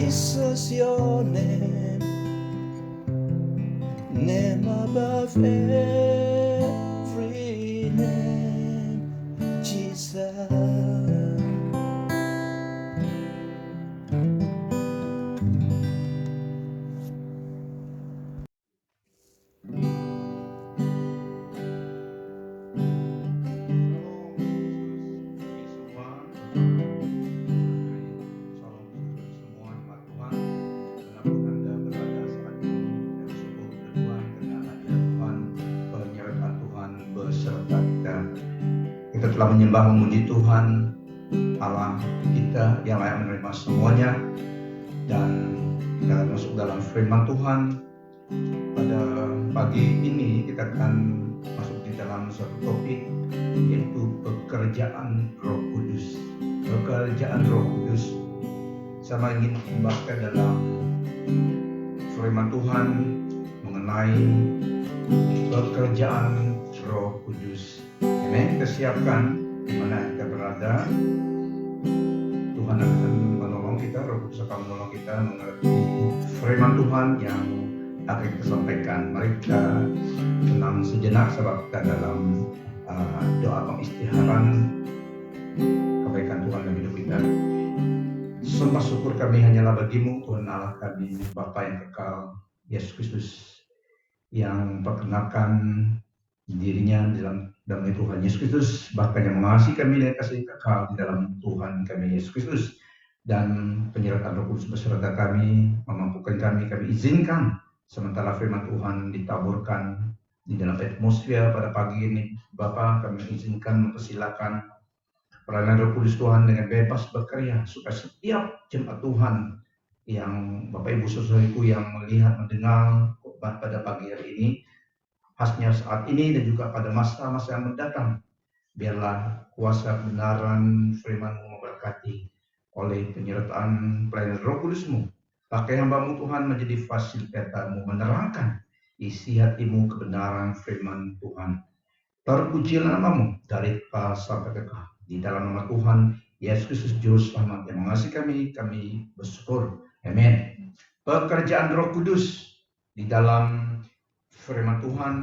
Jesus, your name above every name, Jesus. Kita telah menyembah memuji Tuhan Allah kita yang layak menerima semuanya, dan kita akan masuk dalam firman Tuhan. Pada pagi ini kita akan masuk di dalam suatu topik, yaitu pekerjaan Roh Kudus. Pekerjaan Roh Kudus. Saya ingin membaca dalam firman Tuhan mengenai pekerjaan Roh Kudus. Amin. Kita siapkan di mana kita berada. Tuhan akan menolong kita, Roh Kudus akan menolong kita mengerti firman Tuhan yang akan kita sampaikan. Mari kita tenang sejenak sebab kita dalam doa pengistiharan kebaikan Tuhan dalam hidup kita. Sembah syukur kami hanyalah bagimu, Tuhan Allah kami, Bapa yang kekal, Yesus Kristus yang perkenalkan dirinya dalam Tuhan Yesus Kristus, bahkan yang mengasihi kami dengan kasih kekal di dalam Tuhan kami Yesus Kristus, dan penyertaan Roh Kudus beserta kami, memampukan kami izinkan sementara firman Tuhan ditaburkan di dalam atmosfer pada pagi ini. Bapa, kami izinkan mempersilakan peranan Roh Kudus Tuhan dengan bebas berkarya, supaya setiap jemaat Tuhan yang Bapak Ibu saudariku yang melihat mendengar khotbah pada pagi hari ini, khasnya saat ini dan juga pada masa-masa yang mendatang, biarlah kuasa kebenaran firman-Mu memberkati oleh penyertaan pelayanan Roh Kudus-Mu. Pakai hamba-Mu Tuhan menjadi fasilitator-Mu, menerangkan isi hati-Mu kebenaran firman Tuhan. Terpujilah nama-Mu dari kekal sampai kekal. Di dalam nama Tuhan Yesus Kristus Juru Selamat yang mengasihi kami bersyukur. Amin. Pekerjaan Roh Kudus di dalam firman Tuhan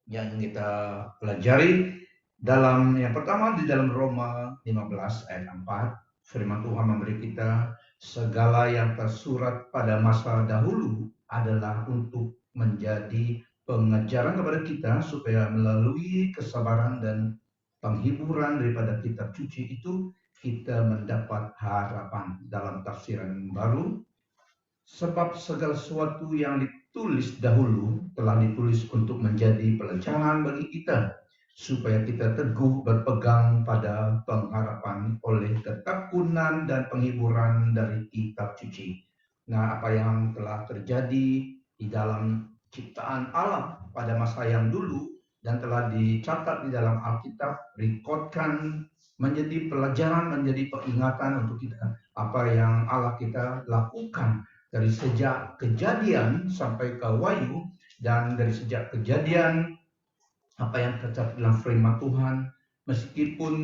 yang kita pelajari dalam yang pertama di dalam Roma 15 ayat 4, firman Tuhan memberi kita segala yang tersurat pada masa dahulu adalah untuk menjadi pengajaran kepada kita supaya melalui kesabaran dan penghiburan daripada kitab suci itu kita mendapat harapan. Dalam tafsiran baru, sebab segala sesuatu yang ditulis dahulu telah ditulis untuk menjadi pelajaran bagi kita, supaya kita teguh berpegang pada pengharapan oleh ketekunan dan penghiburan dari kitab suci. Nah, apa yang telah terjadi di dalam ciptaan Allah pada masa yang dulu dan telah dicatat di dalam Alkitab, rekodkan menjadi pelajaran, menjadi peringatan untuk kita. Apa yang Allah kita lakukan dari sejak kejadian sampai ke Wahyu, dan dari sejak kejadian apa yang tercatat dalam firman Tuhan, meskipun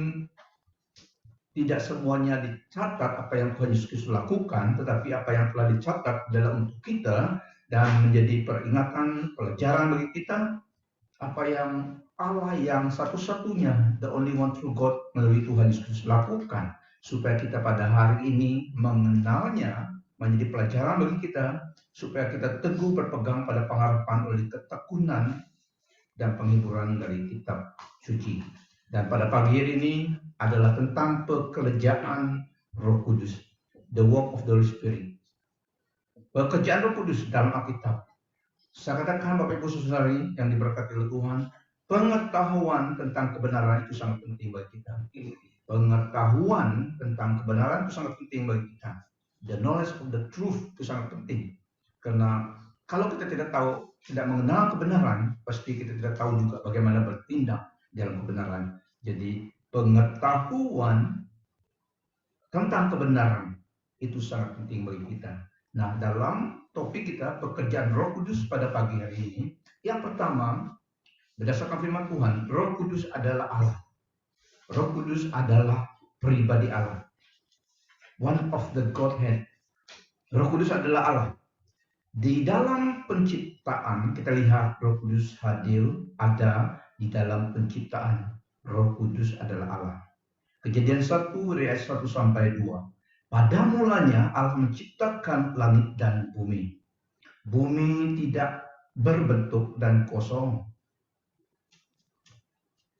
tidak semuanya dicatat apa yang Tuhan Yesus Kristus lakukan, tetapi apa yang telah dicatat adalah untuk kita dan menjadi peringatan, pelajaran bagi kita, apa yang Allah yang satu-satunya, the only one true God, melalui Tuhan Yesus Kristus lakukan, supaya kita pada hari ini mengenalnya, menjadi pelajaran bagi kita, supaya kita teguh berpegang pada pengharapan oleh ketekunan dan penghiburan dari kitab suci. Dan pada pagi hari ini adalah tentang pekerjaan Roh Kudus, the work of the Holy Spirit. Pekerjaan Roh Kudus dalam Alkitab. Saya katakan Bapak Ibu Saudari yang diberkati oleh Tuhan, pengetahuan tentang kebenaran itu sangat penting bagi kita. Pengetahuan tentang kebenaran itu sangat penting bagi kita. The knowledge of the truth itu sangat penting. Karena kalau kita tidak tahu, tidak mengenal kebenaran, pasti kita tidak tahu juga bagaimana bertindak dalam kebenaran. Jadi pengetahuan tentang kebenaran itu sangat penting bagi kita. Nah, dalam topik kita pekerjaan Roh Kudus pada pagi hari ini, yang pertama, berdasarkan firman Tuhan, Roh Kudus adalah Allah. Roh Kudus adalah pribadi Allah. One of the Godhead. Roh Kudus adalah Allah. Di dalam penciptaan kita lihat Roh Kudus hadir ada di dalam penciptaan. Roh Kudus adalah Allah. Kejadian 1 ayat 1 sampai 2. Pada mulanya Allah menciptakan langit dan bumi. Bumi tidak berbentuk dan kosong.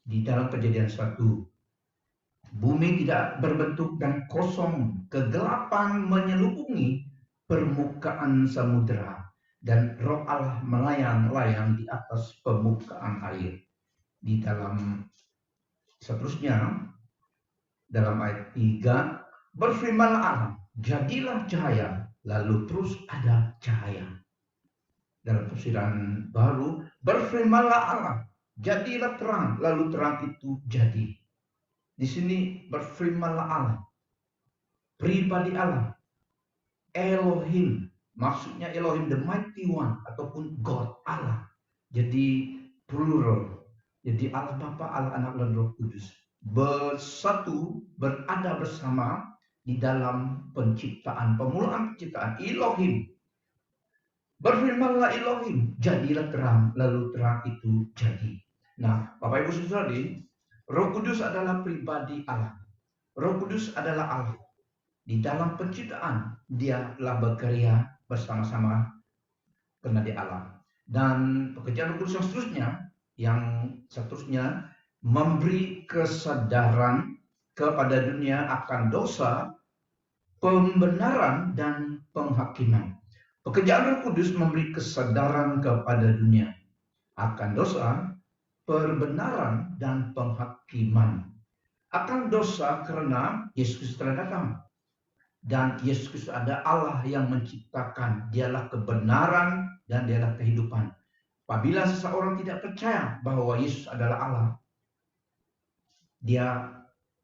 Di dalam Kejadian 1, bumi tidak berbentuk dan kosong, kegelapan menyelimuti permukaan samudera, dan Roh Allah melayang-layang di atas permukaan air. Di dalam seterusnya, dalam ayat 3, berfirmanlah Allah, jadilah cahaya, lalu terus ada cahaya. Dalam tafsiran baru, berfirmanlah Allah, jadilah terang, lalu terang itu jadi. Di sini berfirmanlah Allah, pribadi Allah, Elohim, maksudnya Elohim the mighty one ataupun God Allah. Jadi plural. Jadi Allah Bapa, Allah Anak dan Roh Kudus bersatu, berada bersama di dalam penciptaan, pemulaan penciptaan. Elohim. Berfirmanlah Elohim, jadilah terang, lalu terang itu jadi. Nah, Bapak Ibu Saudara, Roh Kudus adalah pribadi Allah. Roh Kudus adalah Allah. Di dalam penciptaan, dia telah bekerja bersama-sama karena dia Allah. Dan pekerjaan Roh Kudus yang seterusnya memberi kesadaran kepada dunia akan dosa, pembenaran, dan penghakiman. Pekerjaan Roh Kudus memberi kesadaran kepada dunia akan dosa, perbenaran, dan penghakiman. Akan dosa karena Yesus telah datang. Dan Yesus Kristus ada Allah yang menciptakan. Dialah kebenaran dan dialah kehidupan. Apabila seseorang tidak percaya bahwa Yesus adalah Allah, dia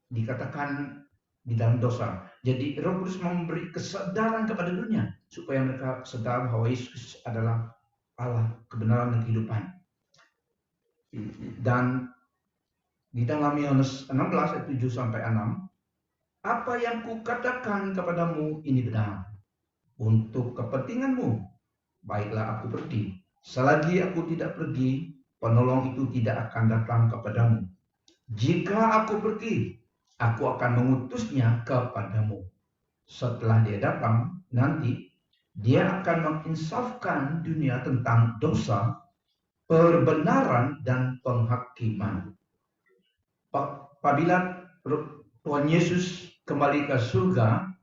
dikatakan di dalam dosa. Jadi Roh Kudus memberi kesadaran kepada dunia supaya mereka sadar bahwa Yesus Kristus adalah Allah, kebenaran dan kehidupan. Dan di dalam Yohanes 16 ayat 7 sampai 6, apa yang kukatakan kepadamu ini benar. Untuk kepentinganmu, baiklah aku pergi. Selagi aku tidak pergi, penolong itu tidak akan datang kepadamu. Jika aku pergi, aku akan mengutusnya kepadamu. Setelah dia datang, nanti dia akan menginsafkan dunia tentang dosa, perbenaran, dan penghakiman. Apabila Tuhan Yesus kembali ke surga,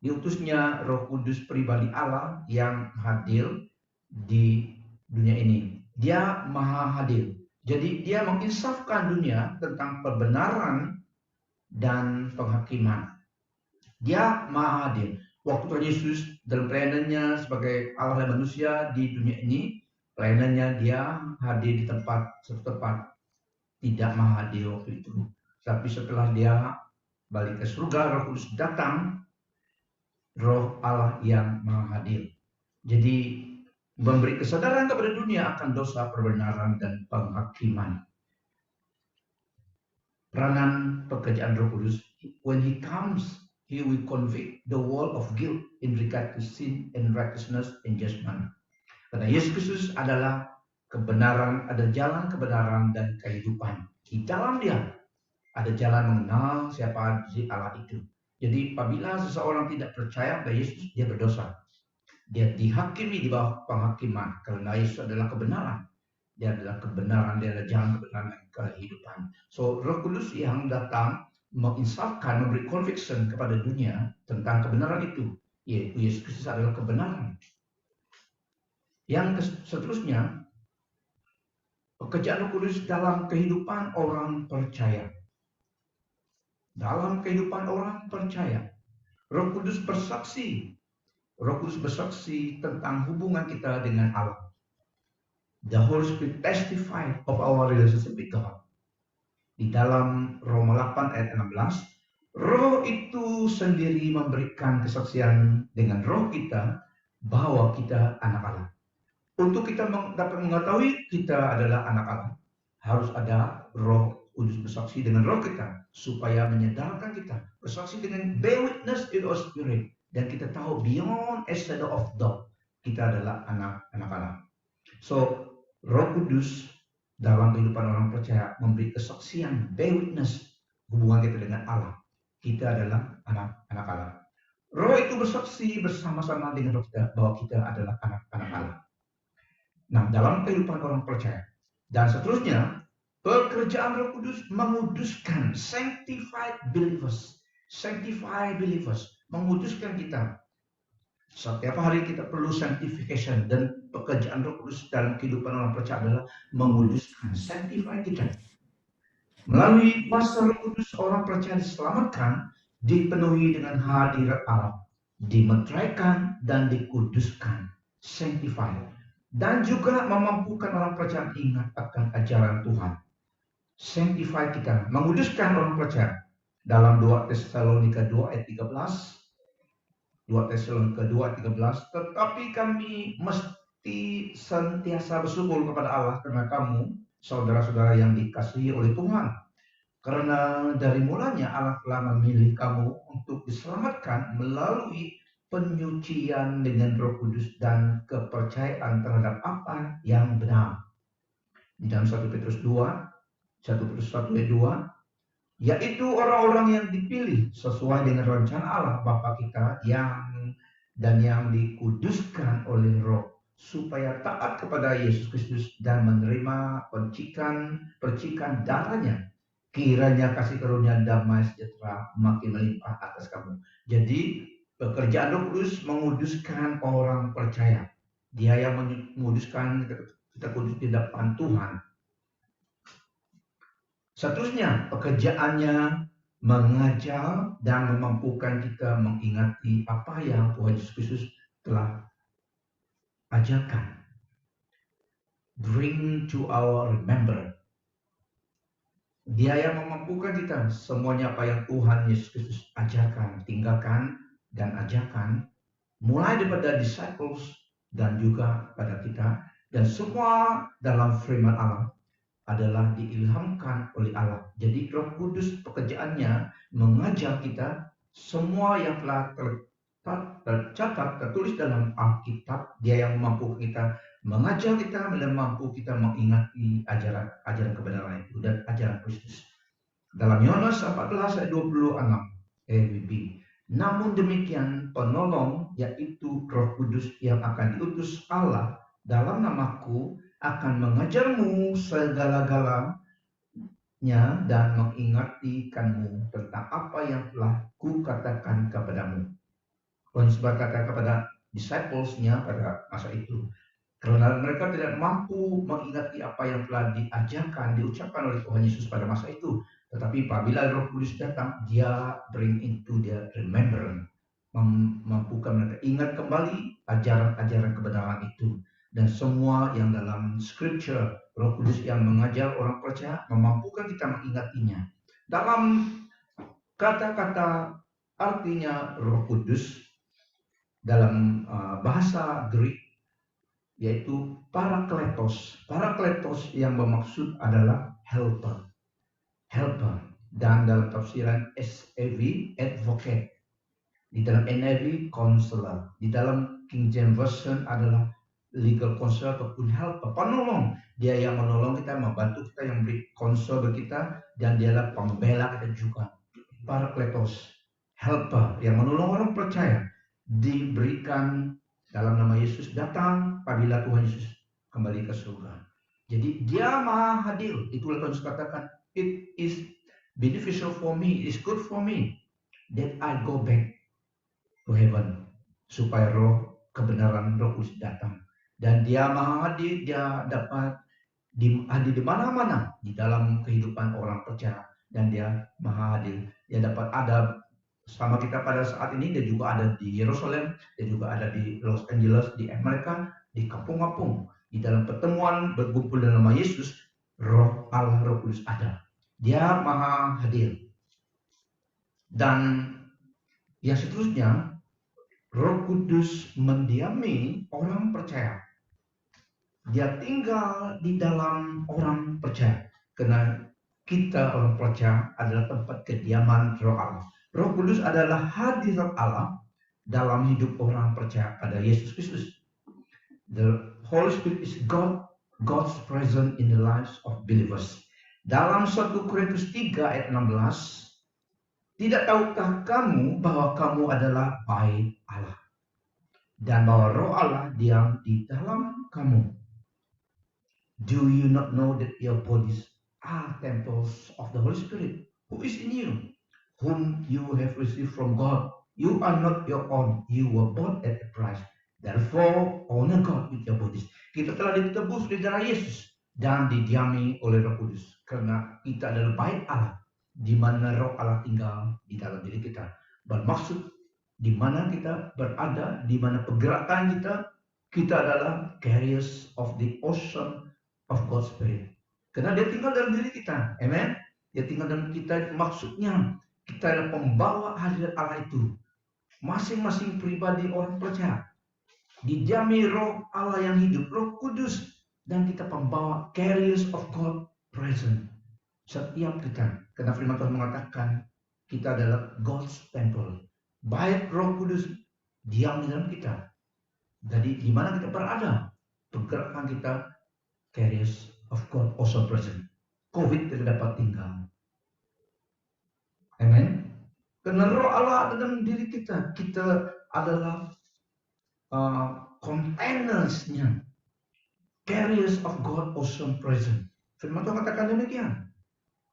diutusnya Roh Kudus pribadi Allah yang hadir di dunia ini. Dia maha hadir. Jadi dia menginsafkan dunia tentang perbenaran dan penghakiman. Dia maha hadir. Waktu Tuhan Yesus dalam pelayanannya sebagai Allah dan manusia di dunia ini, pelayanannya dia hadir di satu tempat tidak maha hadir waktu itu. Tapi setelah dia balik ke surga, Roh Kudus datang, Roh Allah yang maha hadir. Jadi memberi kesadaran kepada dunia akan dosa, perbenaran, dan penghakiman. Peranan pekerjaan Roh Kudus, when He comes, He will convict the world of guilt in regard to sin and righteousness and judgment. Karena Yesus Kristus adalah kebenaran, ada jalan kebenaran dan kehidupan. Di dalam Dia ada jalan mengenal siapa Allah itu. Jadi apabila seseorang tidak percaya pada Yesus, dia berdosa. Dia dihakimi di bawah penghakiman karena Yesus adalah kebenaran. Dia adalah kebenaran, dia adalah jalan kebenaran dan kehidupan. So Roh Kudus yang datang menginsafkan, memberi conviction kepada dunia tentang kebenaran itu, yaitu Yesus Kristus adalah kebenaran. Yang seterusnya, pekerjaan Roh Kudus dalam kehidupan orang percaya. Dalam kehidupan orang percaya, Roh Kudus bersaksi. Roh Kudus bersaksi tentang hubungan kita dengan Allah. The Holy Spirit testify of our relationship with God. Di dalam Roma 8 ayat 16, Roh itu sendiri memberikan kesaksian dengan roh kita bahwa kita anak Allah. Untuk kita dapat mengetahui kita adalah anak Allah, harus ada Roh Kudus bersaksi dengan roh kita supaya menyadarkan kita, bersaksi dengan bear witness in our spirit Dan kita tahu beyond a shadow of doubt, kita adalah anak-anak Allah. So, Roh Kudus dalam kehidupan orang percaya memberi kesaksian, bear witness hubungan kita dengan Allah. Kita adalah anak-anak Allah. Roh itu bersaksi bersama-sama dengan roh kita bahwa kita adalah anak-anak Allah. Nah, dalam kehidupan orang percaya dan seterusnya, pekerjaan Roh Kudus menguduskan, sanctified believers, menguduskan kita. Setiap hari kita perlu sanctification, dan pekerjaan Roh Kudus dalam kehidupan orang percaya adalah menguduskan, sanctify kita. Melalui kuasa Roh Kudus, orang percaya diselamatkan, dipenuhi dengan hadirat Allah, dimeteraikan dan dikuduskan, sanctify, dan juga memampukan orang percaya ingat akan ajaran Tuhan. Sanctify kita, menguduskan orang percaya. Dalam 2 Tesalonika 2 ayat 13, 2 Tesalonika 2 ayat 13, tetapi kami mesti senantiasa bersyukur kepada Allah karena kamu, saudara-saudara yang dikasihi oleh Tuhan. Karena dari mulanya Allah telah memilih kamu untuk diselamatkan melalui penyucian dengan Roh Kudus dan kepercayaan terhadap apa yang benar. Di dalam 1 Petrus 1 ayat 2, yaitu orang-orang yang dipilih sesuai dengan rencana Allah Bapa kita yang dikuduskan oleh Roh, supaya taat kepada Yesus Kristus dan menerima percikan darahnya. Kiranya kasih karunia damai sejahtera makin melimpah atas kamu. Jadi pekerjaan Roh Kudus menguduskan orang percaya. Dia yang menguduskan kita kudus di depan Tuhan. Seterusnya, pekerjaannya mengajar dan memampukan kita mengingati apa yang Tuhan Yesus Kristus telah ajarkan. Bring to our remembrance. Dia yang memampukan kita semuanya apa yang Tuhan Yesus Kristus ajarkan, tinggalkan dan ajarkan, mulai daripada disciples dan juga pada kita, dan semua dalam firman Allah adalah diilhamkan oleh Allah. Jadi Roh Kudus pekerjaannya mengajar kita semua yang telah tercatat, tertulis dalam Alkitab. Dia yang mampu kita mengajar kita dan mampu kita mengingati ajaran kebenaran itu dan ajaran Kristus. Dalam Yohanes 14 ayat 26, AWB. Namun demikian penolong, yaitu Roh Kudus yang akan diutus Allah dalam namaku, akan mengajarmu segala-galanya dan mengingatkanmu tentang apa yang telah kukatakan kepadamu. Yesus berkata kepada disciples-nya pada masa itu, karena mereka tidak mampu mengingati apa yang telah diucapkan oleh Tuhan Yesus pada masa itu. Tetapi apabila Roh Kudus datang, dia bring into their remembrance, memampukan mereka ingat kembali ajaran-ajaran kebenaran itu. Dan semua yang dalam scripture, Roh Kudus yang mengajar orang percaya memampukan kita mengingatinya. Dalam kata-kata artinya Roh Kudus dalam bahasa Greek, yaitu parakletos. Parakletos yang bermaksud adalah helper. Dan dalam tafsiran SAV, advocate. Di dalam NIV, counselor. Di dalam King James Version adalah legal counselor ataupun helper, penolong. Dia yang menolong kita, membantu kita, yang beri counsel bagi kita, dan dia adalah pembela kita juga. Parakletos, helper, yang menolong orang percaya, diberikan dalam nama Yesus datang apabila Tuhan Yesus kembali ke surga. Jadi dia maha hadir. Itulah Tuhan Yesus katakan, it is beneficial for me, it is good for me that I go back to heaven, supaya roh kebenaran Roh Kudus datang. Dan dia maha hadir, dia dapat hadir di mana-mana di dalam kehidupan orang percaya, dan dia maha hadir. Dia dapat ada sama kita pada saat ini. Dia juga ada di Yerusalem, dia juga ada di Los Angeles, di Amerika, di kampung-kampung. Di dalam pertemuan berkumpul dalam nama Yesus, Roh Allah, Roh Kudus ada. Dia maha hadir. Dan yang seterusnya, Roh Kudus mendiami orang percaya. Dia tinggal di dalam orang percaya. Karena kita orang percaya adalah tempat kediaman Roh Allah. Roh Kudus adalah hadirat Allah dalam hidup orang percaya pada Yesus Kristus. The Holy Spirit is God's presence in the lives of believers. Dalam 1 Korintus 3 ayat 16, tidak tahukah kamu bahwa kamu adalah bait Allah dan bahwa Roh Allah diam di dalam kamu? Do you not know that your bodies are temples of the Holy Spirit who is in you, whom you have received from God? You are not your own, you were bought at a price. Therefore, honor God with your bodies. Kita telah ditebus di darah Yesus dan didiami oleh Roh Kudus, karena kita adalah bait Allah, di mana Roh Allah tinggal di dalam diri kita. Bermaksud di mana kita berada, di mana pergerakan kita adalah carriers of the ocean of God's Spirit. Karena dia tinggal dalam diri kita. Amen. Dia tinggal dalam kita, maksudnya kita adalah pembawa hadirat Allah itu. Masing-masing pribadi orang percaya didiami Roh Allah yang hidup, Roh Kudus, dan kita pembawa carriers of God present. Setiap kita, karena firman Tuhan mengatakan kita adalah God's temple. Bait Roh Kudus diam di dalam kita. Jadi di mana kita berada, pergerakan kita carriers of God also present. COVID tidak dapat tinggal. Amen. Karena Roh Allah ada dalam diri kita. Kita adalah containersnya. Carriers of God also present. Firman Tuhan katakan demikian.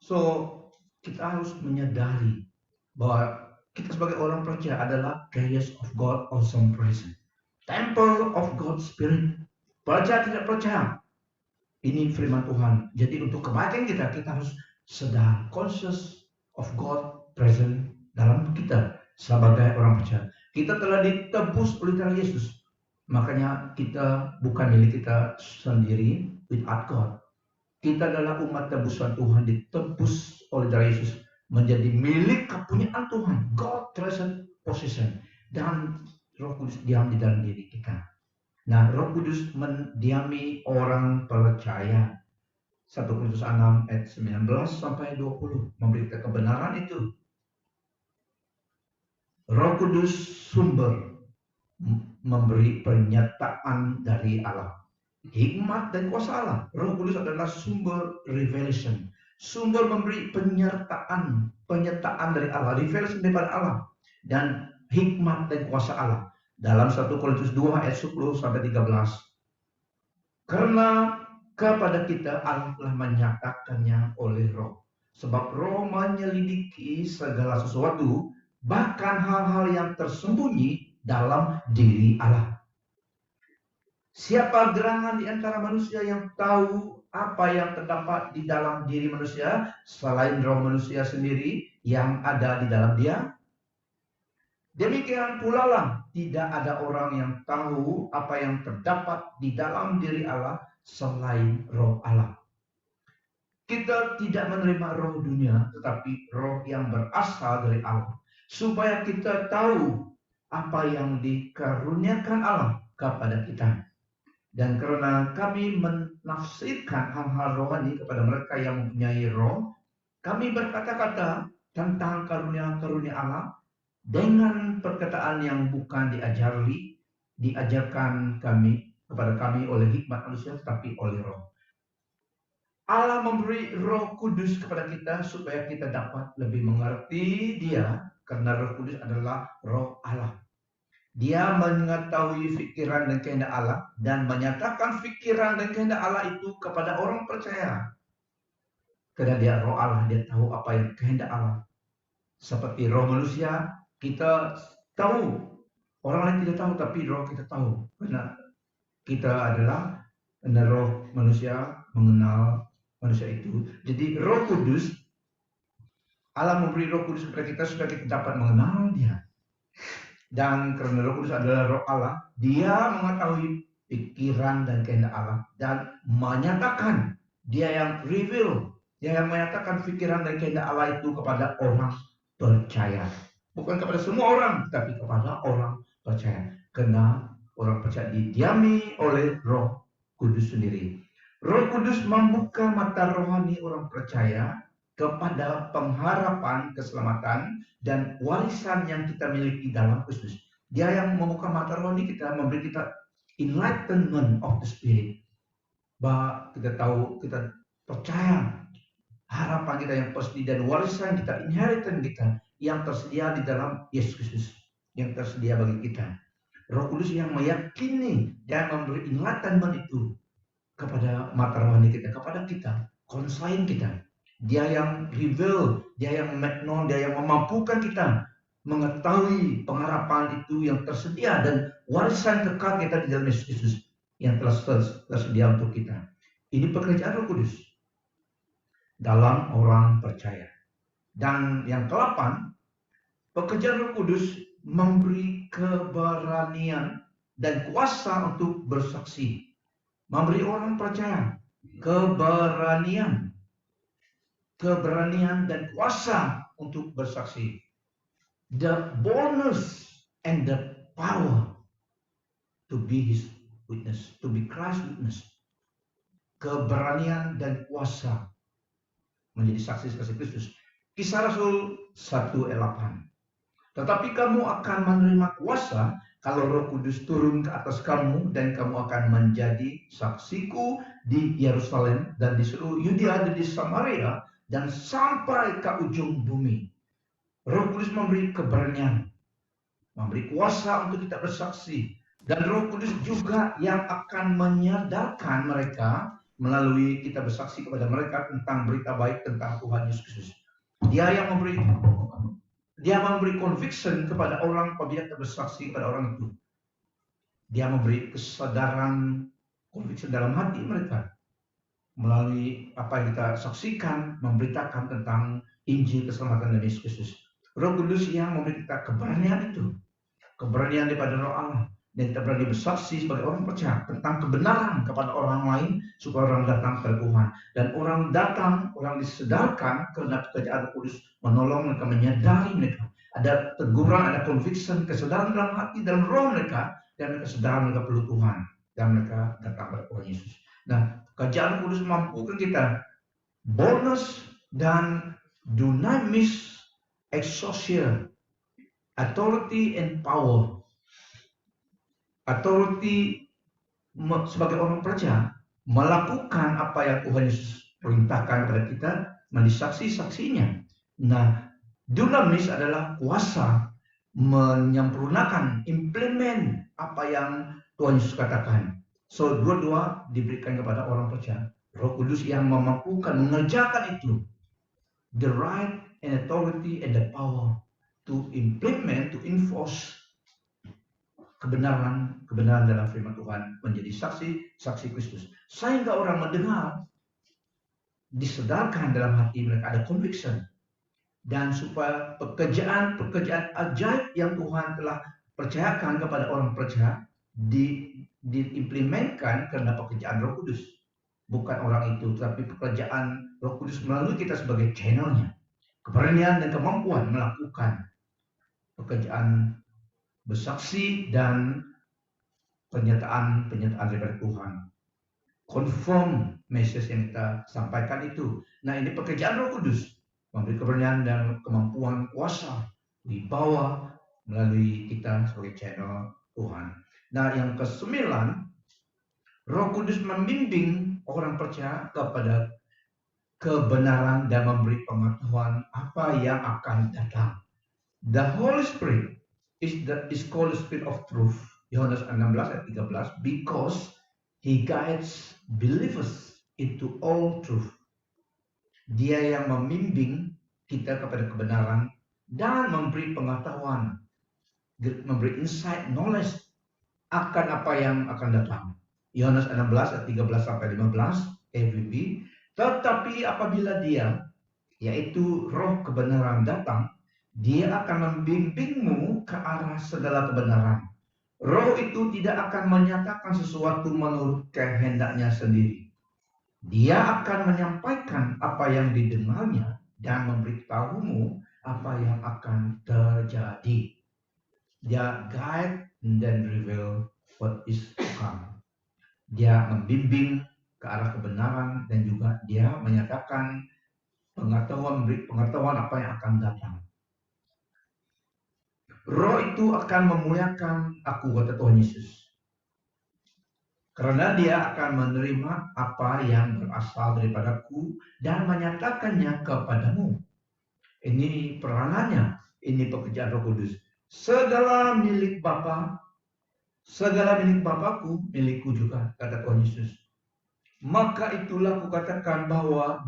So kita harus menyadari bahwa kita sebagai orang percaya adalah carriers of God also present. Temple of God's Spirit. Percaya tidak percaya, ini firman Tuhan. Jadi untuk kebaikan kita harus sadar, conscious of God present dalam kita sebagai orang percaya. Kita telah ditebus oleh darah Yesus. Makanya kita bukan milik kita sendiri, without God. Kita adalah umat tebusan Tuhan, ditebus oleh darah Yesus, menjadi milik kepunyaan Tuhan. God treasured possession. Dan Roh Kudus diam di dalam diri kita. Nah, Roh Kudus mendiami orang percaya. 1 Korintus 6 ayat 19 sampai 20 memberikan kebenaran itu. Roh Kudus sumber memberi pernyataan dari Allah. Hikmat dan kuasa Allah. Roh Kudus adalah sumber revelation. Sumber memberi pernyataan dari Allah, revelation daripada Allah, dan hikmat dan kuasa Allah. Dalam 1 Korintus 2 ayat 10 sampai 13. Karena kepada kita Allah telah menyatakannya oleh Roh. Sebab Roh menyelidiki segala sesuatu, bahkan hal-hal yang tersembunyi dalam diri Allah. Siapa gerangan di antara manusia yang tahu apa yang terdapat di dalam diri manusia selain roh manusia sendiri yang ada di dalam dia? Demikian pula lah, tidak ada orang yang tahu apa yang terdapat di dalam diri Allah selain Roh Allah. Kita tidak menerima roh dunia, tetapi roh yang berasal dari Allah, supaya kita tahu apa yang dikaruniakan Allah kepada kita. Dan karena kami menafsirkan hal-hal rohani kepada mereka yang mempunyai roh, kami berkata-kata tentang karunia-karunia Allah dengan perkataan yang bukan diajarkan kepada kami oleh hikmat manusia, tetapi oleh Roh. Allah memberi Roh Kudus kepada kita supaya kita dapat lebih mengerti Dia, karena Roh Kudus adalah Roh Allah. Dia mengetahui pikiran dan kehendak Allah dan menyatakan pikiran dan kehendak Allah itu kepada orang percaya. Karena Dia Roh Allah, Dia tahu apa yang kehendak Allah. Seperti roh manusia, kita tahu, orang lain tidak tahu, tapi roh kita tahu. Karena kita adalah roh manusia, mengenal manusia itu. Jadi Roh Kudus, Allah memberi Roh Kudus kepada kita supaya kita dapat mengenal Dia. Dan karena Roh Kudus adalah Roh Allah, Dia mengetahui pikiran dan kehendak Allah dan menyatakan, Dia yang reveal, Dia yang menyatakan pikiran dan kehendak Allah itu kepada orang percaya. Bukan kepada semua orang, tapi kepada orang percaya. Karena orang percaya didiami oleh Roh Kudus sendiri. Roh Kudus membuka mata rohani orang percaya kepada pengharapan keselamatan dan warisan yang kita miliki dalam Kristus. Dia yang membuka mata rohani kita, memberi kita enlightenment of the spirit. Bahwa kita tahu, kita percaya harapan kita yang pasti dan warisan kita, inheritance kita yang tersedia di dalam Yesus Kristus, yang tersedia bagi kita. Roh Kudus yang meyakini dan memberi enlightenment itu kepada mata rohani kita, kepada kita, konsain kita. Dia yang reveal, dia yang make known, dia yang memampukan kita mengetahui pengharapan itu yang tersedia dan warisan kekal kita di dalam Yesus Kristus yang telah tersedia untuk kita. Ini pekerjaan Roh Kudus dalam orang percaya. Dan yang ke-8, pekerjaan Roh Kudus memberi keberanian dan kuasa untuk bersaksi. Memberi orang percaya keberanian dan kuasa untuk bersaksi. The boldness and the power to be His witness, to be Christ's witness. Keberanian dan kuasa menjadi saksi-saksi Kristus. Kisah Rasul 1:8. Tetapi kamu akan menerima kuasa kalau Roh Kudus turun ke atas kamu, dan kamu akan menjadi saksiku di Yerusalem dan di seluruh Yudea dan di Samaria dan sampai ke ujung bumi. Roh Kudus memberi keberanian, memberi kuasa untuk kita bersaksi, dan Roh Kudus juga yang akan menyadarkan mereka melalui kita bersaksi kepada mereka tentang berita baik tentang Tuhan Yesus Kristus. Dia memberi conviction kepada orang apabila kita bersaksi kepada orang itu. Dia memberi kesadaran, conviction dalam hati mereka melalui apa yang kita saksikan, memberitakan tentang Injil keselamatan dari Yesus Kristus. Roh Kudus yang memberi kita keberanian itu, keberanian daripada Roh Allah, dan kita berani bersaksi sebagai orang percaya tentang kebenaran kepada orang lain supaya orang datang kepada Tuhan. Dan orang datang, orang disedarkan karena pekerjaan Roh Kudus menolong mereka, menyadari mereka. Ada teguran, ada conviction, kesadaran dalam hati, dalam roh mereka, dan mereka sadar mereka perlu Tuhan, dan mereka datang kepada Tuhan Yesus. Nah, pekerjaan Roh Kudus mampukan kita boldness dan dunamis, exousia, authority and power. Authority sebagai orang percaya melakukan apa yang Tuhan Yesus perintahkan kepada kita, menjadi saksi-saksinya. Nah, dunamis adalah kuasa menyempurnakan, implement apa yang Tuhan Yesus katakan. So, dua-dua diberikan kepada orang percaya. Roh Kudus yang memampukan mengerjakan itu, the right and authority and the power to implement, to enforce kebenaran dalam firman Tuhan, menjadi saksi Kristus. Sehingga orang mendengar, disedarkan dalam hati mereka, ada conviction. Dan supaya pekerjaan ajaib yang Tuhan telah percayakan kepada orang percaya diimplementkan karena pekerjaan Roh Kudus. Bukan orang itu, tapi pekerjaan Roh Kudus melalui kita sebagai channelnya. Keberanian dan kemampuan melakukan pekerjaan bersaksi dan pernyataan daripada Tuhan. Confirm message yang kita sampaikan itu. Nah, ini pekerjaan Roh Kudus. Memberi keberanian dan kemampuan kuasa dibawa melalui kita sebagai channel Tuhan. Nah, yang ke-9, Roh Kudus membimbing orang percaya kepada kebenaran dan memberi pengetahuan apa yang akan datang. The Holy Spirit is called the Spirit of Truth. Yohanes 16:13, because He guides believers into all truth. Dia yang membimbing kita kepada kebenaran dan memberi pengetahuan, memberi insight, knowledge akan apa yang akan datang. Yohanes 16:13-15 KJV. Tetapi apabila Dia, yaitu Roh kebenaran datang, Dia akan membimbingmu ke arah segala kebenaran. Roh itu tidak akan menyatakan sesuatu menurut kehendaknya sendiri. Dia akan menyampaikan apa yang didengarnya dan memberitahumu apa yang akan terjadi. Dia guide and then reveal what is to come. Dia membimbing ke arah kebenaran dan juga dia menyatakan pengetahuan apa yang akan datang. Roh itu akan memuliakan aku, kata Tuhan Yesus. Karena dia akan menerima apa yang berasal daripadaku dan menyatakannya kepadamu. Ini peranannya, ini pekerjaan Roh Kudus. Segala milik Bapa, segala milik Bapakku, milikku juga, kata Tuhan Yesus. Maka itulah kukatakan bahwa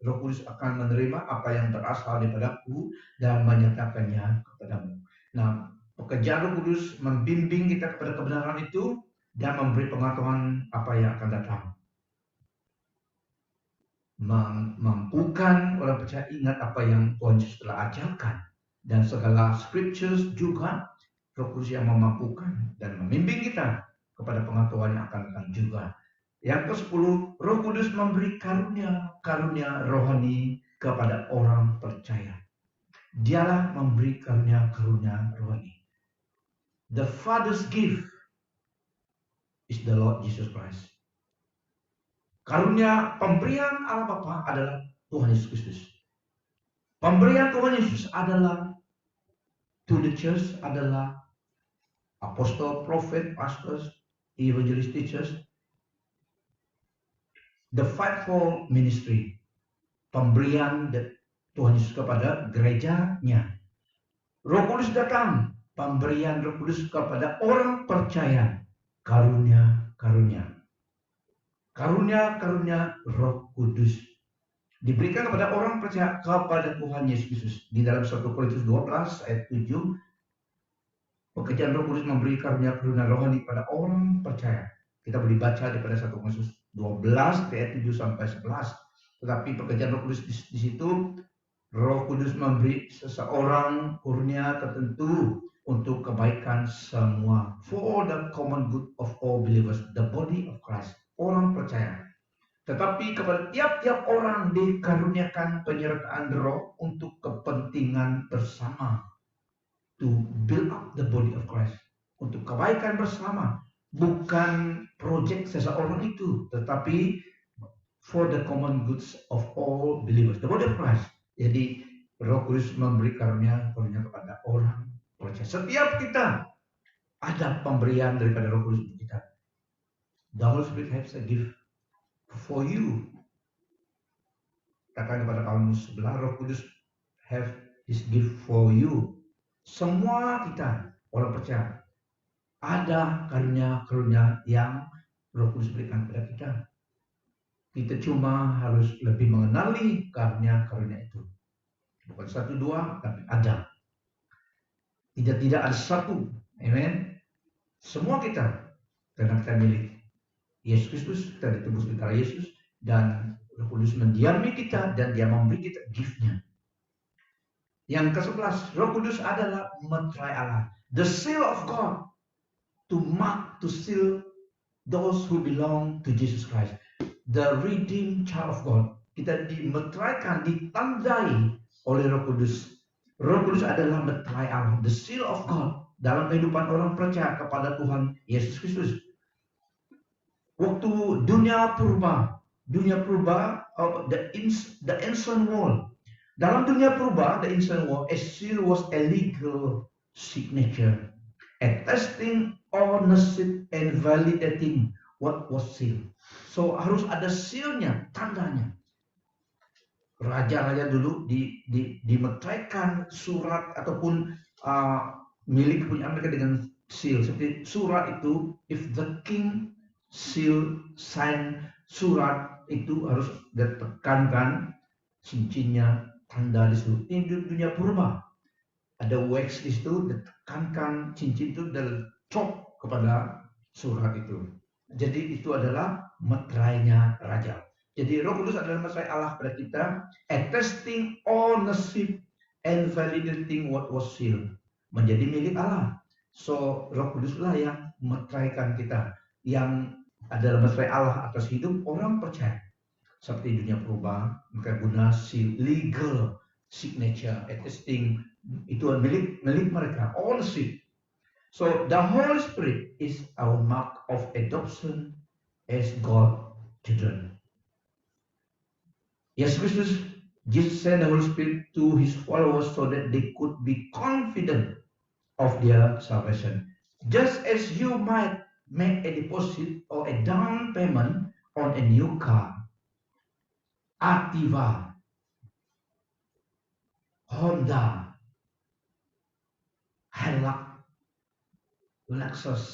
Roh Kudus akan menerima apa yang berasal daripadaku dan menyatakannya kepadamu. Nah, pekerjaan Roh Kudus membimbing kita kepada kebenaran itu dan memberi pengetahuan apa yang akan datang. Mampukan orang percaya ingat apa yang Tuhan Yesus telah ajarkan. Dan segala scriptures juga Roh Kudus yang memampukan dan membimbing kita kepada pengetahuan yang akan datang juga. Yang ke-10, Roh Kudus memberi karunia rohani kepada orang percaya. Dialah memberi karunia rohani. The Father's gift is the Lord Jesus Christ. Karunia pemberian Allah Bapa adalah Tuhan Yesus Kristus. Pemberian Tuhan Yesus adalah to the church adalah apostle, prophet, pastors, evangelist, teachers. The fivefold ministry. Pemberian Tuhan Yesus kepada gerejanya. Roh Kudus datang. Pemberian Roh Kudus kepada orang percaya. Karunia Roh Kudus diberikan kepada orang percaya kepada Tuhan Yesus Kristus. Di dalam 1 Korintus 12 ayat 7, pekerjaan Roh Kudus memberi karunia rohani kepada orang percaya. Kita boleh baca daripada 1 Korintus 12 ayat 7 sampai 11. Tetapi pekerjaan Roh Kudus di situ, Roh Kudus memberi seseorang karunia tertentu untuk kebaikan semua. For the common good of all believers, the body of Christ. Orang percaya. Tetapi kepada tiap-tiap orang dikaruniakan penyertaan roh untuk kepentingan bersama. To build up the body of Christ. Untuk kebaikan bersama. Bukan project seseorang itu. Tetapi for the common goods of all believers. The body of Christ. Jadi Roh Kudus memberi karunia kepada orang percaya. Setiap kita ada pemberian daripada Roh Kudus untuk kita. The Holy Spirit has a gift for you. Katakan kepada kamu sebelah, Roh Kudus have His gift for you. Semua kita orang percaya ada karunia yang Roh Kudus berikan kepada kita. Kita cuma harus lebih mengenali karunia itu. Bukan satu dua, tapi ada. Tidak ada satu. Amen. Semua kita karena kita milik Yesus Kristus, kita ditebus oleh darah Yesus, dan Roh Kudus mendiami kita dan Dia memberi kita gift-nya. Yang ke-11, Roh Kudus adalah meterai Allah, the seal of God, to seal those who belong to Jesus Christ, the redeemed child of God. Kita dimeteraikan, ditandai oleh Roh Kudus. Roh Kudus adalah meterai Allah, the seal of God dalam kehidupan orang percaya kepada Tuhan Yesus Kristus. Waktu dunia purba, the ancient world. Dalam dunia purba, the ancient world, a seal was a legal signature, attesting ownership and validating what was sealed. So harus ada sealnya, tandanya. Raja-raja dulu dimeteraikan surat ataupun milik punya mereka dengan seal. Seperti surat itu, if the king seal, sign surat itu harus ditekankan cincinnya, tanda di situ. Ini dunia purba. Ada wax di situ, ditekankan cincin itu dan cop kepada surat itu. Jadi itu adalah meterainya raja. Jadi Roh Kudus adalah meterai Allah pada kita, attesting ownership and validating what was sealed. Menjadi milik Allah. So Roh Kuduslah yang meteraikan kita, yang adalah meterai Allah atas hidup orang percaya. Seperti dunia purba, mereka guna seal, legal signature, attesting, itu milik mereka, ownership. So the Holy Spirit is our mark of adoption as God's children. Yesus Kristus, Jesus sent the Holy Spirit to His followers so that they could be confident of their salvation. Just as you might make a deposit or a down payment on a new car, Activa, Honda, Hilux, Lexus,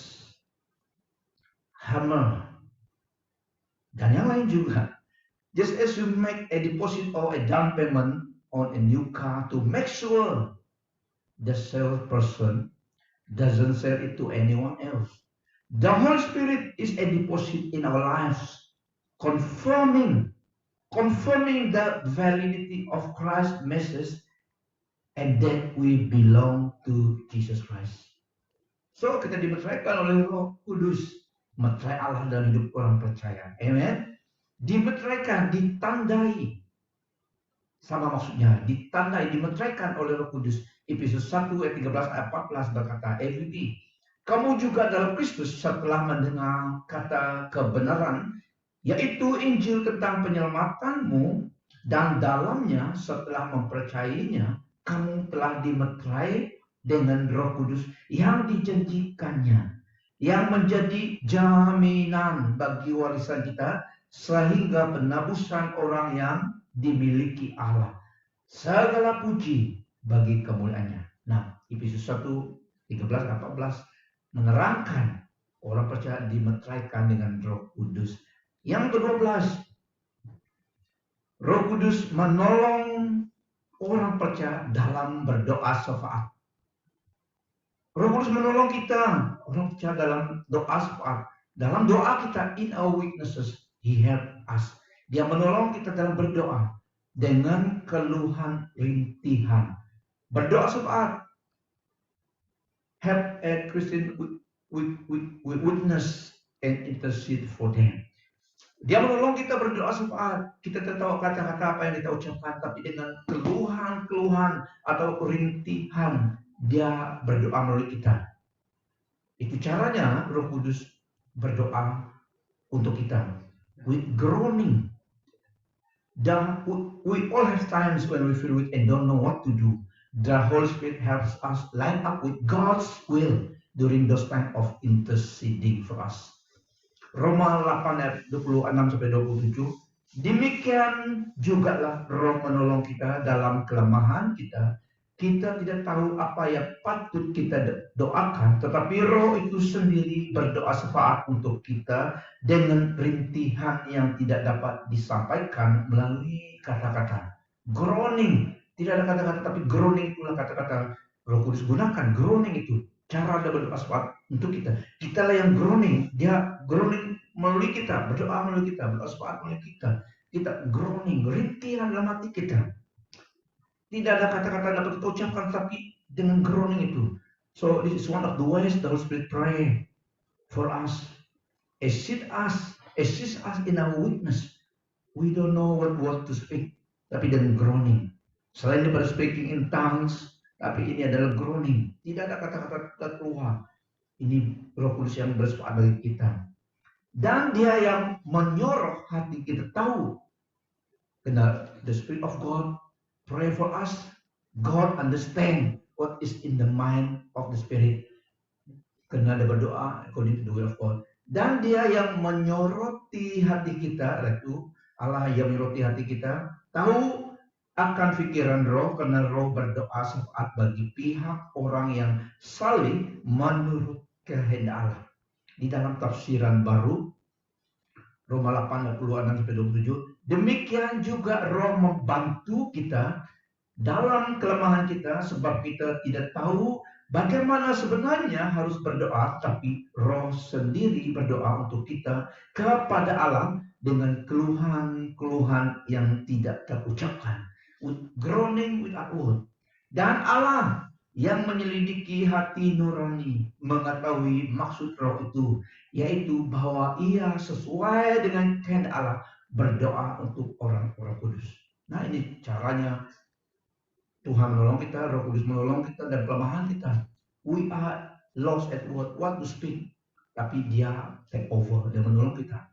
Hammer, dan yang lain juga. Just as you make a deposit or a down payment on a new car to make sure the salesperson doesn't sell it to anyone else. The Holy Spirit is a deposit in our lives, confirming the validity of Christ's message and that we belong to Jesus Christ. So kita dimeteraikan oleh Roh Kudus, meterai Allah dalam hidup orang percaya. Amen. Dimeteraikan, ditandai. Sama maksudnya, ditandai, dimeteraikan oleh Roh Kudus. Efesus 1 ayat 13 ayat 14 berkata, everything. Kamu juga dalam Kristus setelah mendengar kata kebenaran, yaitu Injil tentang penyelamatanmu, dan dalamnya setelah mempercayainya, kamu telah dimeterai dengan Roh Kudus yang dijanjikannya, yang menjadi jaminan bagi warisan kita, sehingga penebusan orang yang dimiliki Allah. Segala puji bagi kemuliaannya. Nah, Efesus 1, 13-14 menerangkan orang percaya dimeteraikan dengan Roh Kudus. Yang ke-12, Roh Kudus menolong orang percaya dalam berdoa syafaat. Roh Kudus menolong kita, orang percaya dalam doa syafaat. Dalam doa kita, in our weaknesses, He help us. Dia menolong kita dalam berdoa dengan keluhan rintihan. Berdoa syafaat. Help a Christian witness and intercede for them. Dia menolong kita berdoa syafaat. Kita tidak tahu kata-kata apa yang kita ucapkan, tapi dengan keluhan-keluhan atau rintihan, dia berdoa melalui kita. Itu caranya Roh Kudus berdoa untuk kita. With groaning. Dan we all have times when we feel weak and don't know what to do. The Holy Spirit helps us line up with God's will during those time of interceding for us. Roma 8 ayat 26-27. Demikian jugalah Roh menolong kita dalam kelemahan kita. Kita tidak tahu apa yang patut kita doakan, tetapi Roh itu sendiri berdoa syafaat untuk kita dengan rintihan yang tidak dapat disampaikan melalui kata-kata. Groaning, tidak ada kata-kata, tapi groaning itulah kata-kata Roh Kudus gunakan. Groaning itu cara dia berdoa syafaat untuk kita. Kitalah yang groaning, dia groaning melalui kita, berdoa melalui kita, berdoa syafaat melalui kita. Kita groaning, rintihan dalam hati kita. Tidak ada kata-kata dapat kita ucapkan, tapi dengan groaning itu. So this is one of the ways the Holy Spirit pray for us, assist us in our weakness. We don't know what word to speak, tapi dengan groaning. Selain daripada speaking in tongues, tapi ini adalah groaning. Tidak ada kata-kata keluar. Ini Roh Kudus yang bersyafaat bagi kita. Dan dia yang menyorok hati kita tahu. Karena the Spirit of God pray for us. God understand what is in the mind of the Spirit. Karena dia berdoa according to the will of God. Dan dia yang menyoroti hati kita, yaitu Allah yang menyoroti hati kita, tahu akan pikiran Roh, karena Roh berdoa syafaat bagi pihak orang yang saling menurut kehendak Allah. Di dalam tafsiran baru Roma 8 26-27, demikian juga Roh membantu kita dalam kelemahan kita, sebab kita tidak tahu bagaimana sebenarnya harus berdoa, tapi Roh sendiri berdoa untuk kita kepada Allah dengan keluhan-keluhan yang tidak terucapkan, with groaning without word. Dan Allah yang menyelidiki hati nurani mengetahui maksud Roh itu, yaitu bahwa ia sesuai dengan kehendak Allah berdoa untuk orang-orang kudus. Nah, ini caranya Tuhan menolong kita, Roh Kudus menolong kita dan kelemahan kita. We are lost at what to speak, tapi dia take over, dia menolong kita.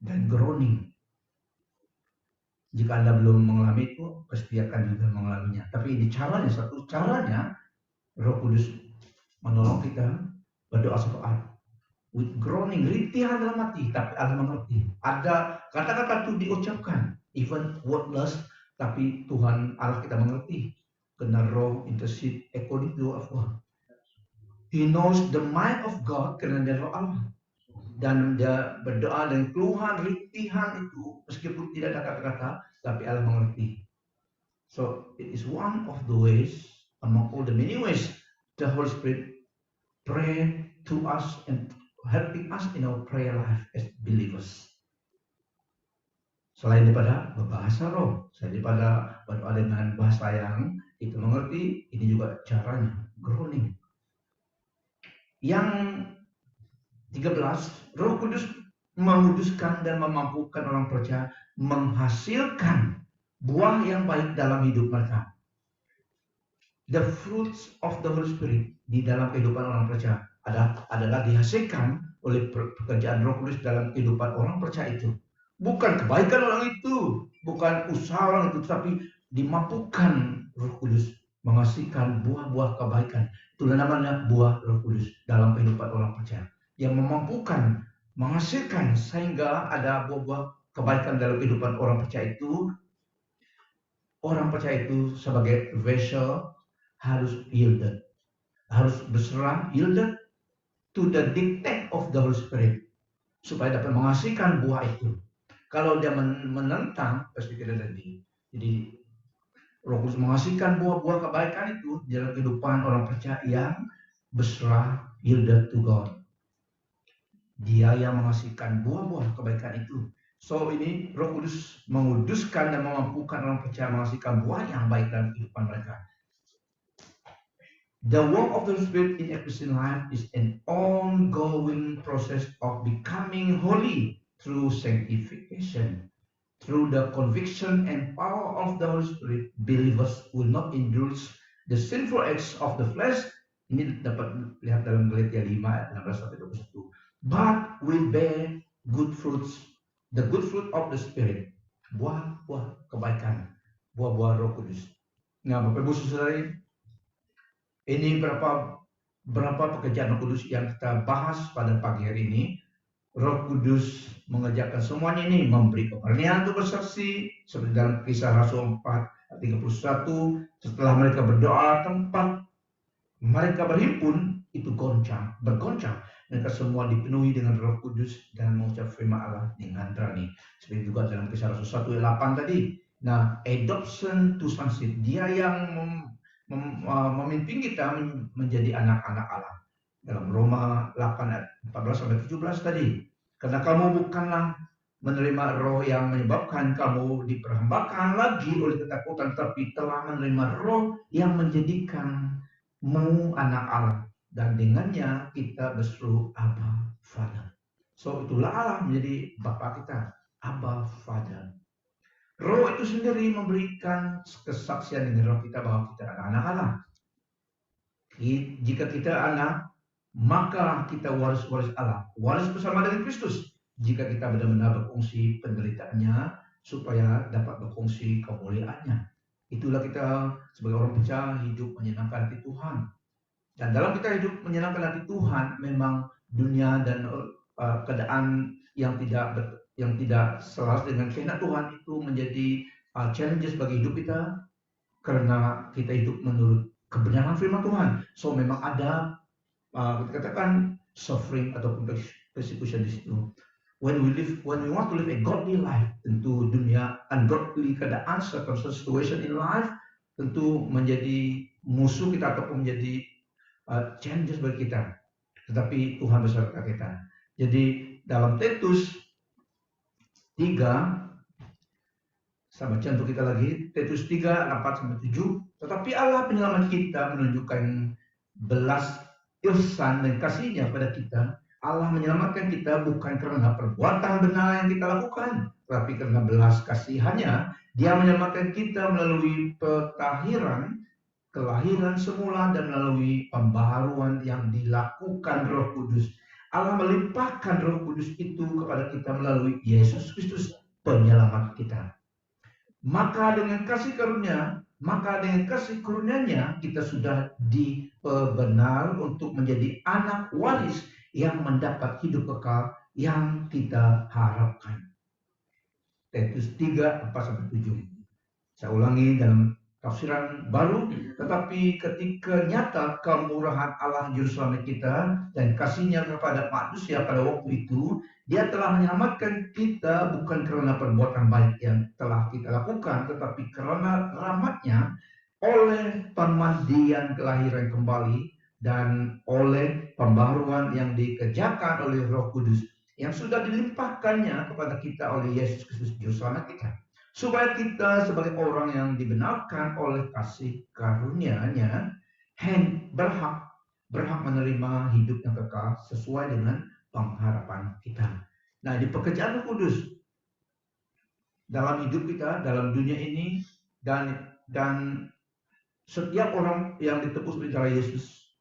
Dan groaning. Jika Anda belum mengalami itu, pasti akan juga mengalaminya. Tapi ini caranya, satu caranya Roh Kudus menolong kita berdoa sesaat with groaning, rintihan dalam hati, tapi Allah mengerti. Ada kata-kata itu diucapkan, even wordless, tapi Tuhan Allah kita mengerti. Karena Roh intercede according to of God. He knows the mind of God karena dia Roh Allah. Dan dia berdoa dengan keluhan, rintihan itu, meskipun tidak ada kata-kata, tapi Allah mengerti. So it is one of the ways, among all the many ways, the Holy Spirit pray to us and helping us in our prayer life as believers. Selain daripada berbahasa roh, selain daripada berdoa dengan bahasa yang kita mengerti, ini juga caranya, groaning. Yang 13, Roh Kudus menguduskan dan memampukan orang percaya menghasilkan buah yang baik dalam hidup mereka. The fruits of the Holy Spirit di dalam kehidupan orang percaya adalah dihasilkan oleh pekerjaan Roh Kudus dalam kehidupan orang percaya itu. Bukan kebaikan orang itu, bukan usaha orang itu, tapi dimampukan Roh Kudus menghasilkan buah-buah kebaikan. Itulah namanya buah Roh Kudus dalam kehidupan orang percaya. Yang memampukan menghasilkan sehingga ada buah-buah kebaikan dalam kehidupan orang percaya itu. Orang percaya itu sebagai vessel harus yielded, harus berserah, yielded to the dictate of the Holy Spirit, supaya dapat menghasilkan buah itu. Kalau dia menentang, pasti tidak jadi. Jadi Roh Kudus menghasilkan buah-buah kebaikan itu dalam kehidupan orang percaya yang berserah, yielded to God. Dia yang menghasilkan buah-buah kebaikan itu. So ini Roh Kudus menguduskan dan memampukan orang percaya menghasilkan buah yang baik dalam kehidupan mereka. The work of the Spirit in a Christian life is an ongoing process of becoming holy through sanctification. Through the conviction and power of the Holy Spirit, believers will not indulge the sinful acts of the flesh. Ini dapat lihat dalam Galatia 5 ayat 16-21. But will bear good fruits, the good fruit of the Spirit. Buah-buah kebaikan, buah-buah Roh Kudus. Nah, Bapak Ibu Saudara, ini berapa pekerjaan Roh Kudus yang kita bahas pada pagi hari ini. Roh Kudus mengerjakan semuanya ini, memberi keberanian untuk bersaksi, seperti dalam Kisah Rasul 4:31, setelah mereka berdoa, tempat mereka berhimpun itu bergoncang. Mereka semua dipenuhi dengan Roh Kudus dan mengucap firman Allah dengan berani. Seperti juga dalam Kisah Rasul 1:8 tadi. Nah, adoption to sonship, dia yang memimpin kita menjadi anak-anak Allah. Dalam Roma 8:14-17 tadi. Karena kamu bukanlah menerima roh yang menyebabkan kamu diperhambakan lagi oleh ketakutan, tapi telah menerima roh yang menjadikanmu anak Allah. Dan dengannya kita berseru Abba Father. So itulah Allah menjadi Bapa kita, Abba Father. Roh itu sendiri memberikan kesaksian dengan roh kita bahwa kita anak-anak Allah. Jika kita anak, maka kita waris-waris Allah, waris bersama dengan Kristus. Jika kita benar-benar berfungsi penderitaannya, supaya dapat berfungsi kemuliaannya. Itulah kita sebagai orang percaya hidup menyenangkan hati Tuhan. Dan dalam kita hidup menyenangkan hati Tuhan, memang dunia dan keadaan yang tidak selaras dengan kehendak Tuhan itu menjadi challenges bagi hidup kita, karena kita hidup menurut kebenaran firman Tuhan. So memang ada dikatakan suffering ataupun persecution di situ. When we want to live a godly life, tentu dunia ungodly keadaan, situation in life tentu menjadi musuh kita ataupun menjadi challenges bagi kita. Tetapi Tuhan beserta kita. Jadi dalam Titus 3, saya baca untuk kita lagi, Titus 3:4-7. Tetapi Allah penyelamat kita menunjukkan belas ihsan dan kasih-Nya pada kita. Allah menyelamatkan kita bukan karena perbuatan benar yang kita lakukan, tetapi karena belas kasihan-Nya. Dia menyelamatkan kita melalui kelahiran semula dan melalui pembaharuan yang dilakukan Roh Kudus. Allah melimpahkan Roh Kudus itu kepada kita melalui Yesus Kristus, penyelamat kita. Maka dengan kasih karunia maka dengan kasih karunia-Nya kita sudah diperbenar untuk menjadi anak waris yang mendapat hidup kekal yang kita harapkan. Titus 3:4-7. Saya ulangi dalam tafsiran baru, tetapi ketika nyata kemurahan Allah Juru Selamat kita dan kasih-Nya kepada manusia pada waktu itu, Dia telah menyelamatkan kita bukan karena perbuatan baik yang telah kita lakukan, tetapi karena rahmat-Nya oleh pemandian kelahiran kembali dan oleh pembaharuan yang dikerjakan oleh Roh Kudus yang sudah dilimpahkannya kepada kita oleh Yesus Kristus Juru Selamat kita, supaya kita sebagai orang yang dibenarkan oleh kasih karunia-Nya berhak menerima hidup yang kekal sesuai dengan pengharapan kita. Nah, di pekerjaan Roh Kudus dalam hidup kita, dalam dunia ini, dan setiap orang yang ditebus oleh darah Yesus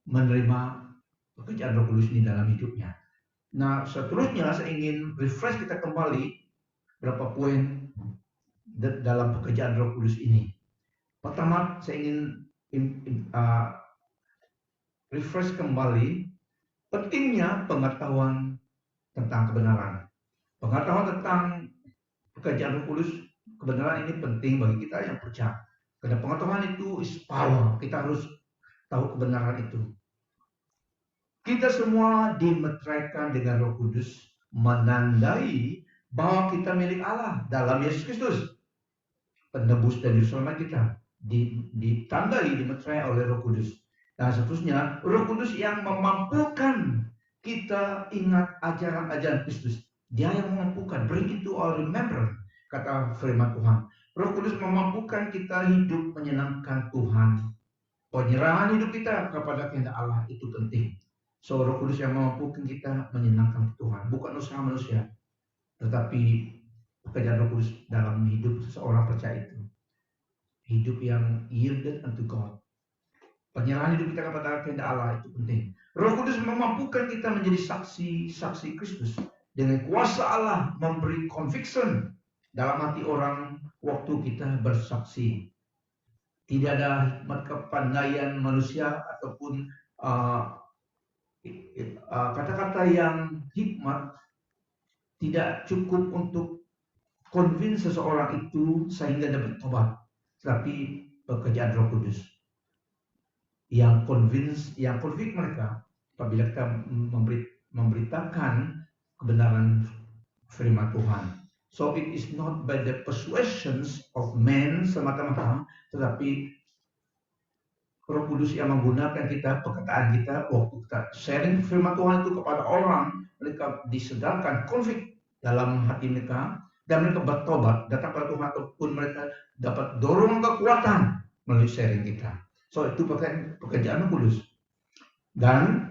menerima pekerjaan Roh Kudus ini dalam hidupnya. Nah, seterusnya saya ingin refresh kita kembali berapa poin dalam pekerjaan Roh Kudus ini. Pertama, saya ingin refresh kembali pentingnya pengetahuan tentang kebenaran. Pengetahuan tentang pekerjaan Roh Kudus, kebenaran ini penting bagi kita yang percaya. Karena pengetahuan itu is power. Kita harus tahu kebenaran itu. Kita semua dimeteraikan dengan Roh Kudus, menandai bahwa kita milik Allah dalam Yesus Kristus, penebus dan juru selamat kita, ditandai, dimeterai oleh Roh Kudus. Nah, seterusnya Roh Kudus yang memampukan kita ingat ajaran-ajaran Kristus. Dia yang memampukan, bring it to our remembrance, kata firman Tuhan. Roh Kudus memampukan kita hidup menyenangkan Tuhan. Penyerahan hidup kita kepada kehendak Allah itu penting. So, Roh Kudus yang memampukan kita menyenangkan Tuhan, bukan usaha manusia, tetapi pekerjaan Roh Kudus dalam hidup seseorang percaya itu. Hidup yang yielded unto God. Penyerahan hidup kita kepada kehendak Allah itu penting. Roh Kudus memampukan kita menjadi saksi-saksi Kristus. Dengan kuasa Allah memberi conviction dalam hati orang waktu kita bersaksi. Tidak ada hikmat kepandaian manusia ataupun kata-kata yang hikmat tidak cukup untuk convince seseorang itu sehingga dapat tobat. Tapi pekerjaan Roh Kudus yang convict mereka apabila kita memberitakan kebenaran firman Tuhan. So it is not by the persuasions of men semata-mata, tetapi Roh Kudus yang menggunakan kita, perkataan kita, waktu kita sharing firman Tuhan itu kepada orang, mereka disedarkan, convict dalam hati mereka, dan mereka bertobat, datang kepada Tuhan, ataupun mereka dapat dorong kekuatan melalui sharing kita. So itu pekerjaan Roh Kudus. Dan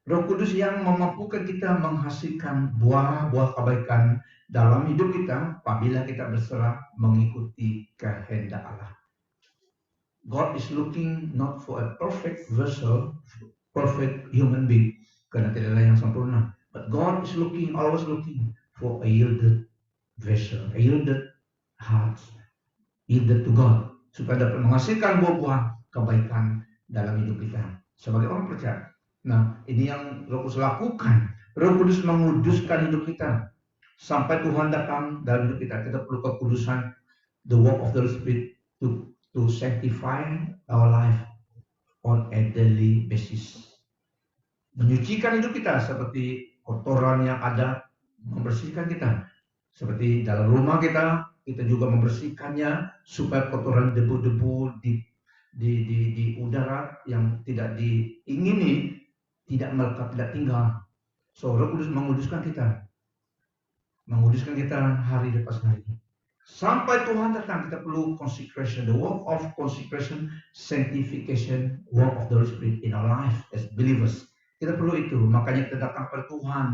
Roh Kudus yang memampukan kita menghasilkan buah-buah kebaikan dalam hidup kita apabila kita berserah mengikuti kehendak Allah. God is looking not for a perfect vessel, perfect human being, karena tidak ada yang sempurna. But God is always looking for a yielded vessel, a yielded heart, yielded to God, supaya dapat menghasilkan buah-buah kebaikan dalam hidup kita sebagai orang percaya. Nah, ini yang Roh Kudus lakukan. Roh Kudus menguduskan hidup kita sampai Tuhan datang dalam hidup kita. Kita perlu kekudusan, the work of the Holy Spirit to sanctify our life on a daily basis. Menyucikan hidup kita seperti kotoran yang ada, membersihkan kita. Seperti dalam rumah kita juga membersihkannya supaya kotoran debu-debu di udara yang tidak diingini tidak melekat, tidak tinggal. So, Roh Kudus menguduskan kita hari lepas hari. Sampai Tuhan datang, kita perlu consecration, the work of consecration, sanctification, work of the Holy Spirit in our life as believers. Kita perlu itu, makanya kita datang kepada Tuhan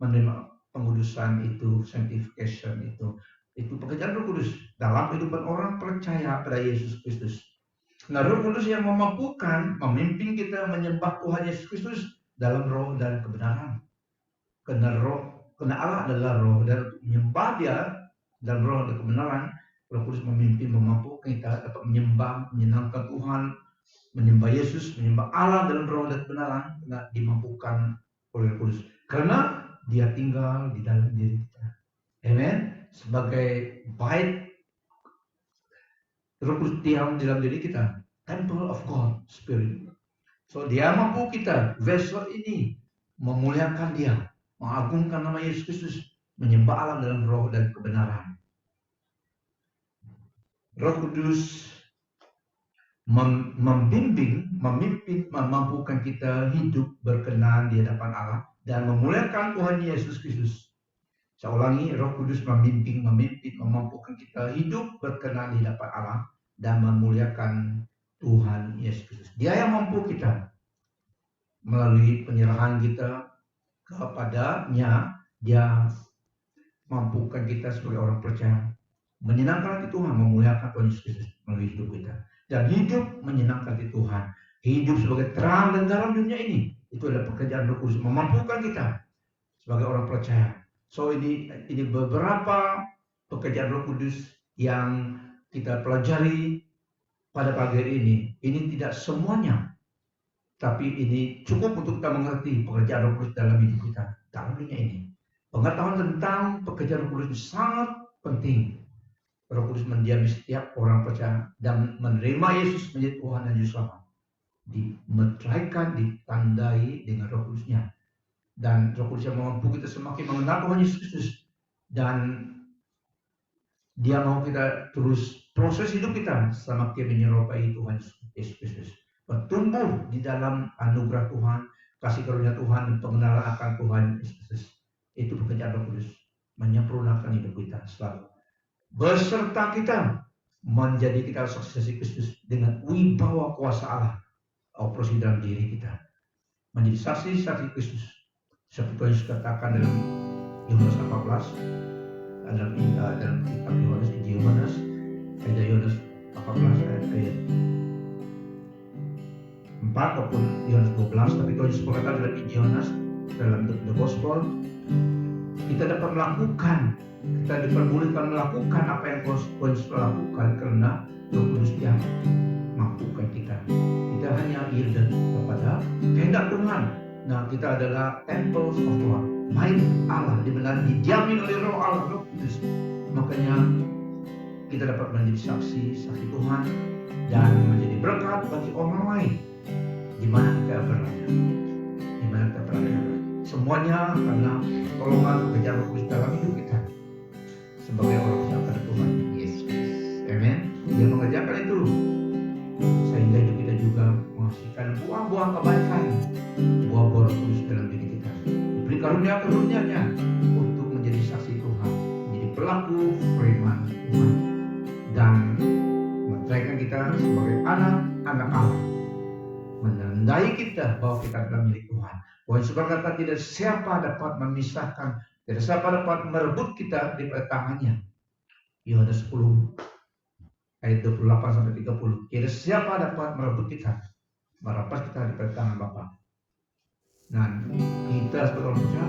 menerima pengudusan itu, sanctification itu pekerjaan Roh Kudus dalam kehidupan orang percaya pada Yesus Kristus. Nah, Roh Kudus yang memampukan memimpin kita menyembah Tuhan Yesus Kristus dalam roh dan kebenaran. Karena Allah adalah roh, dan untuk menyembah Dia dalam roh dan kebenaran, Roh Kudus memimpin, memampukan kita dapat menyembah, menyenangkan Tuhan, menyembah Yesus, menyembah Allah dalam roh dan kebenaran, karena dimampukan oleh Roh Kudus. Karena Dia tinggal di dalam diri kita. Amen. Sebagai bait Roh Kudus diam di dalam diri kita. Temple of God, Spirit. So Dia mampu kita, vessel ini, memuliakan Dia, mengagungkan nama Yesus Kristus, menyembah Allah dalam roh dan kebenaran. Roh Kudus membimbing, memimpin, memampukan kita hidup berkenan di hadapan Allah dan memuliakan Tuhan Yesus Kristus. Saya ulangi, Roh Kudus membimbing, memimpin, memampukan kita hidup berkenan di hadapan Allah dan memuliakan Tuhan Yesus Kristus. Dia yang mampu kita melalui penyerahan kita kepadanya. Dia mampukan kita sebagai orang percaya menyenangkan hati Tuhan, memuliakan Tuhan Yesus Kristus melalui hidup kita. Dan hidup menyenangkan hati Tuhan, hidup sebagai terang dan garam dunia ini, itu adalah pekerjaan Roh Kudus, memampukan kita sebagai orang percaya. So ini beberapa pekerjaan Roh Kudus yang kita pelajari pada pagi hari ini. Ini tidak semuanya, tapi ini cukup untuk kita mengerti pekerjaan Roh Kudus dalam hidup kita, dalam dunia ini. Pengetahuan tentang pekerjaan Roh Kudus sangat penting. Roh Kudus mendiami setiap orang percaya dan menerima Yesus menjadi Tuhan dan Juru Selamat. Dimeteraikan, ditandai dengan Roh Kudusnya. Dan Roh Kudus yang mampu kita semakin mengenal Tuhan Yesus Kristus. Dan Dia mau kita terus proses hidup kita semakin menyerupai Tuhan Yesus Kristus. Bertumbuh di dalam anugerah Tuhan, kasih karunia Tuhan, dan pengenalan akan Tuhan Yesus Kristus. Itu pekerjaan Roh Kudus. Menyempurnakan hidup kita selalu. Beserta kita menjadi kita saksi Kristus dengan wibawa kuasa Allah operasi dalam diri kita, menjadi saksi Kristus seperti Tuhan Yesus katakan dalam Yohanes 14, dalam kitab Yohanes, ayat Yohanes 14 ayat 4 ataupun Yohanes 12, tapi Tuhan Yesus berkata dalam Yohanes, dalam the Gospel, kita dapat melakukan, kita diperbolehkan melakukan apa yang Tuhan Yesus lakukan karena Roh Kudus yang mampukan kita. Kita hanya yielded kepada kehendak Tuhan. Nah, kita adalah temples of God, bait Allah, di mana dijamin oleh Roh Allah, Roh Kudus. Makanya kita dapat menjadi saksi Tuhan dan menjadi berkat bagi orang lain di mana kita berada. Semuanya karena pertolongan pekerjaan Roh Kudus dalam hidup kita sebagai orang percaya pada Tuhan Yesus. Amen. Dia mengerjakan itu sehingga hidup kita juga menghasilkan buah-buah kebaikan, buah-buah Roh Kudus dalam diri kita. Diberi karunia-karunia-Nya untuk menjadi saksi Tuhan, menjadi pelaku firman Tuhan, dan menciptakan kita sebagai anak-anak Allah, menandai kita bahwa kita adalah milik Tuhan. Tuhan Yesus berkata, tidak siapa dapat memisahkan, tidak siapa dapat merebut kita daripada tangannya. Yohanes 10 ayat 28-30. Tidak siapa dapat merebut kita, merampas kita daripada tangan Bapa. Nah, kita sebagai orang percaya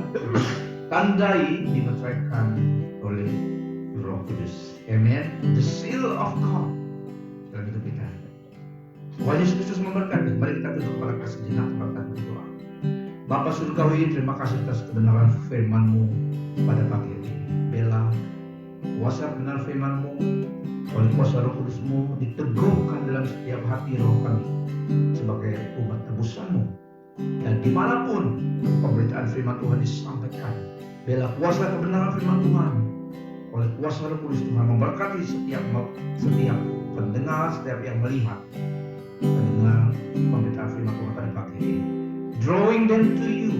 tandai dimeteraikan oleh Roh Kudus. Amen. The seal of God dalam hidup kita. Tuhan Yesus Kristus memberkati. Mari kita tunduk kepala kita sejenak kita berdoa. Bapa surgawi, terima kasih atas kebenaran firman-Mu pada pagi ini. Bela kuasa benar firman-Mu oleh kuasa Roh Kudus-Mu diteguhkan dalam setiap hati roh kami sebagai umat tebusan-Mu. Dan dimanapun pemberitaan firman Tuhan disampaikan, bela kuasa kebenaran firman Tuhan oleh kuasa Roh Kudus Tuhan memberkati setiap pendengar, setiap yang melihat mendengar pemberitaan firman Tuhan pada pagi ini. Drawing them to you.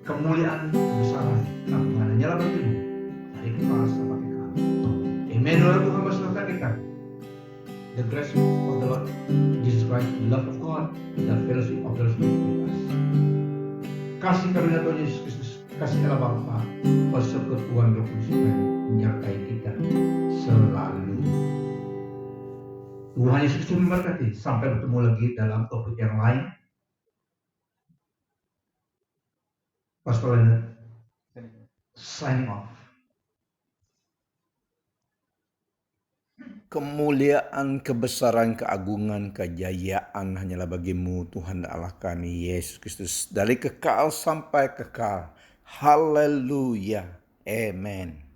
Kemuliaan, kebesaran, keagungan hanyalah bagimu dari kepala sampai ke kaki. Amen. Tuhan beserta kita. The grace of the Lord Jesus Christ, the love of God, the fellowship of the Holy Spirit with us. Kasih karunia Tuhan Yesus Kristus, kasih Allah Bapa, persekutuan Roh Kudus menyertai kita selalu. Tuhan Yesus Kristus memberkati. Sampai bertemu lagi dalam topik yang lain. Pastor Leonard signing off. Kemuliaan, kebesaran, keagungan, kejayaan hanyalah bagimu Tuhan Allah kami Yesus Kristus dari kekal sampai kekal. Haleluya. Amen.